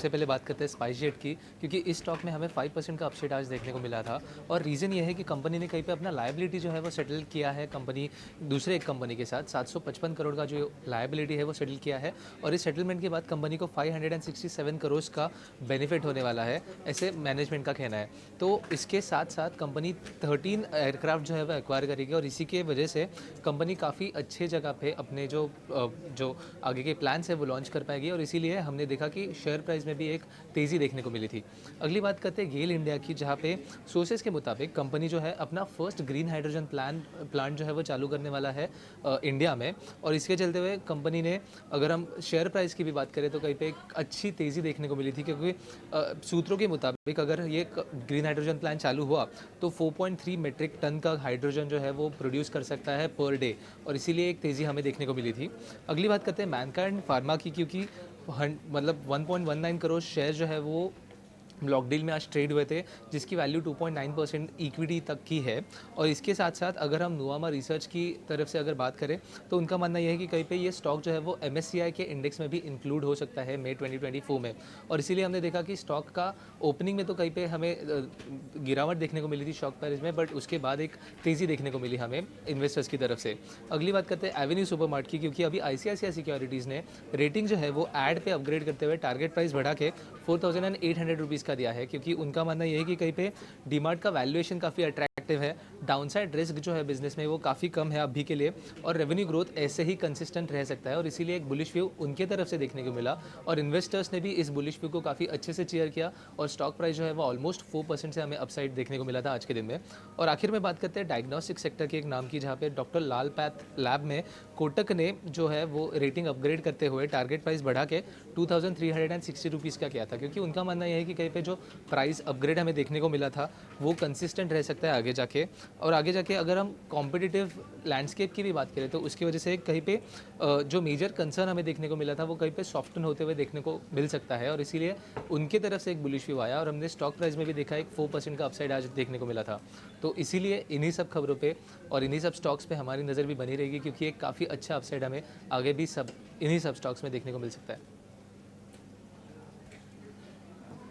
सबसे पहले बात करते हैं स्पाइसजेट की, क्योंकि इस स्टॉक में हमें 5% का अपसाइड आज देखने को मिला था। और रीज़न ये है कि कंपनी ने कहीं पे अपना लायबिलिटी जो है वो सेटल किया है, कंपनी दूसरे एक कंपनी के साथ 755 करोड़ का जो लायबिलिटी है वो सेटल किया है। और इस सेटलमेंट के बाद कंपनी को 567 करोड़ का बेनिफिट होने वाला है, ऐसे मैनेजमेंट का कहना है। तो इसके साथ साथ कंपनी 13 एयरक्राफ्ट जो है वो एक्वायर करेगी, और इसी के वजह से कंपनी काफ़ी अच्छे जगह पे अपने जो आगे के प्लान्स है वो लॉन्च कर पाएगी, और इसीलिए हमने देखा कि शेयर प्राइस में भी एक तेज़ी देखने को मिली थी। अगली बात करते हैं गेल इंडिया की, जहाँ पे सोर्सेज के मुताबिक कंपनी जो है अपना फर्स्ट ग्रीन हाइड्रोजन प्लांट जो है वो चालू करने वाला है इंडिया में। और इसके चलते हुए कंपनी ने, अगर हम शेयर प्राइस की भी बात करें तो कहीं पे एक अच्छी तेज़ी देखने को मिली थी, क्योंकि सूत्रों के मुताबिक अगर ये ग्रीन हाइड्रोजन प्लांट चालू हुआ तो 4.3 मीट्रिक टन का हाइड्रोजन जो है वो प्रोड्यूस कर सकता है पर डे, और इसीलिए एक तेज़ी हमें देखने को मिली थी। अगली बात करते हैं मैनकाइंड फार्मा की, क्योंकि मतलब 1.19 करोड़ शेयर जो है वो ब्लॉक डील में आज ट्रेड हुए थे, जिसकी वैल्यू 2.9% इक्विटी तक की है। और इसके साथ साथ अगर हम नुआमा रिसर्च की तरफ से अगर बात करें तो उनका मानना यह है कि कहीं पे ये स्टॉक जो है वो MSCI के इंडेक्स में भी इंक्लूड हो सकता है मई 2024 में। और इसीलिए हमने देखा कि स्टॉक का ओपनिंग में तो कहीं पे हमें गिरावट देखने को मिली थी स्टॉक प्राइस में, बट उसके बाद एक तेज़ी देखने को मिली हमें इन्वेस्टर्स की तरफ से। अगली बात करते हैं एवेन्यू सुपरमार्ट की, क्योंकि अभी ICICI सिक्योरिटीज़ ने रेटिंग जो है वो ऐड पे अपग्रेड करते हुए टारगेट प्राइस बढ़ा के 4,800 रुपीज़ का दिया है, क्योंकि उनका मानना यह है कि कहीं पे डीमार्ट का वैल्यूएशन काफ़ी अट्रैक्टिव है, डाउनसाइड रिस्क जो है बिजनेस में वो काफ़ी कम है अभी के लिए, और रेवेन्यू ग्रोथ ऐसे ही कंसिस्टेंट रह सकता है, और इसीलिए एक बुलिश व्यू उनके तरफ से देखने को मिला। और इन्वेस्टर्स ने भी इस बुलिश व्यू को काफ़ी अच्छे से चेयर किया, और स्टॉक प्राइस जो है वो ऑलमोस्ट 4% से हमें अपसाइड देखने को मिला था आज के दिन में। और आखिर में बात करते हैं डायग्नोस्टिक सेक्टर के एक नाम की, जहाँ पे डॉक्टर लाल पैथ लैब में कोटक ने जो है वो रेटिंग अपग्रेड करते हुए टारगेट प्राइस बढ़ा के 2,360 रुपीज़ का किया था, क्योंकि उनका मानना यह है कि कहीं पे जो प्राइस अपग्रेड हमें देखने को मिला था वो कंसिस्टेंट रह सकता है आगे जाके। और आगे जाके अगर हम कॉम्पिटिटिव लैंडस्केप की भी बात करें तो उसकी वजह से कहीं पे जो मेजर कंसर्न हमें देखने को मिला था वो कहीं पे सॉफ्टन होते हुए देखने को मिल सकता है, और इसीलिए उनके तरफ से एक बुलिश व्यू आया, और हमने स्टॉक प्राइस में भी देखा एक 4% का अपसाइड आज देखने को मिला था। तो इसीलिए इन्हीं सब खबरों पे और इन्हीं सब स्टॉक्स पे हमारी नज़र भी बनी रहेगी, क्योंकि एक काफ़ी अच्छा अपसाइड हमें आगे भी इन्हीं सब स्टॉक्स में देखने को मिल सकता है।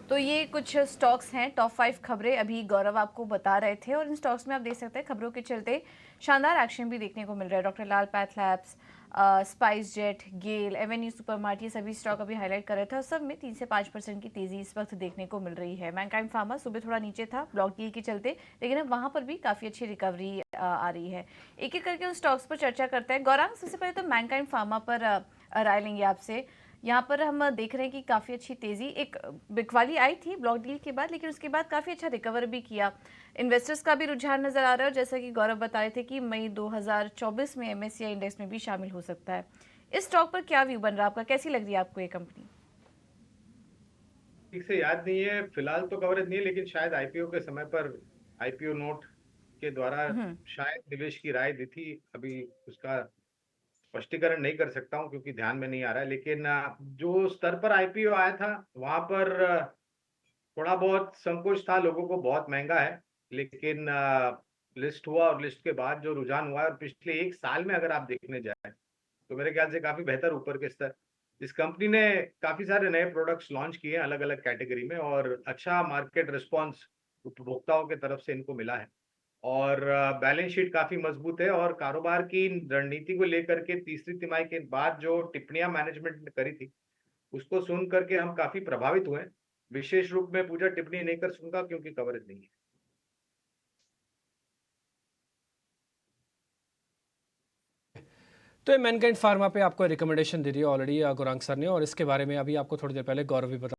तो ये कुछ स्टॉक्स हैं, टॉप 5 खबरें अभी गौरव आपको बता रहे थे, और इन स्टॉक्स में आप देख सकते हैं खबरों के चलते शानदार एक्शन भी देखने को मिल रहा है। डॉक्टर लाल पैथ लैब्स, स्पाइस जेट, गेल, एवेन्यू सुपरमार्ट, ये सभी स्टॉक अभी हाईलाइट कर रहे थे, और सब में 3 से 5% की तेजी इस वक्त देखने को मिल रही है। मैनकाइंड फार्मा सुबह थोड़ा नीचे था ब्लॉक डील के चलते, लेकिन अब वहां पर भी काफी अच्छी रिकवरी आ रही है। एक एक करके उन स्टॉक्स पर चर्चा करते हैं। गौरांग, सबसे पहले तो मैनकाइंड फार्मा पर राय लेंगे आपसे। यहाँ पर हम देख रहे हैं कि काफ़ी अच्छी तेज़ी एक बिकवाली आई थी ब्लॉक डील के बाद, लेकिन उसके बाद काफ़ी अच्छा रिकवर भी किया। इन्वेस्टर्स का भी रुझान नज़र आ रहा है, और जैसा कि गौरव बता रहे थे कि मई 2024 में MSCI इंडेक्स में भी शामिल हो सकता है। इस स्टॉक पर क्या व्यू बन रहा है आपका, कैसी लग रही है आपको ये कंपनी? ठीक से याद नहीं है, फिलहाल तो कवरेज नहीं है, लेकिन शायद आईपीओ के समय पर आईपीओ नोट के द्वारा हम्म। शायद निवेश की राय दी थी। अभी उसका स्पष्टीकरण नहीं कर सकता हूं क्योंकि ध्यान में नहीं आ रहा है, लेकिन जो स्तर पर आईपीओ आया था वहां पर थोड़ा बहुत संकोच था, लोगों को बहुत महंगा है। लेकिन लिस्ट हुआ और लिस्ट के बाद जो रुझान हुआ है, और पिछले एक साल में अगर आप देखने जाए तो मेरे ख्याल से काफी बेहतर ऊपर के स्तर। इस कंपनी ने काफी सारे नए प्रोडक्ट्स लॉन्च किए हैं अलग अलग कैटेगरी में, और अच्छा मार्केट रिस्पांस उपभोक्ताओं के तरफ से इनको मिला है। और बैलेंस शीट काफी मजबूत है, और कारोबार की रणनीति को लेकर के तीसरी तिमाही के बाद जो टिप्पणियां मैनेजमेंट ने करी थी उसको सुन करके हम काफी प्रभावित हुए। विशेष रूप में पूजा टिप्पणी नहीं कर सकूंगा क्योंकि कवरेज नहीं है। तो ये मैनकाइंड फार्मा पे आपको रिकमेंडेशन दे दी है ऑलरेडी गौरांग सर ने, और इसके बारे में अभी आपको थोड़ी देर पहले गौरव भी बता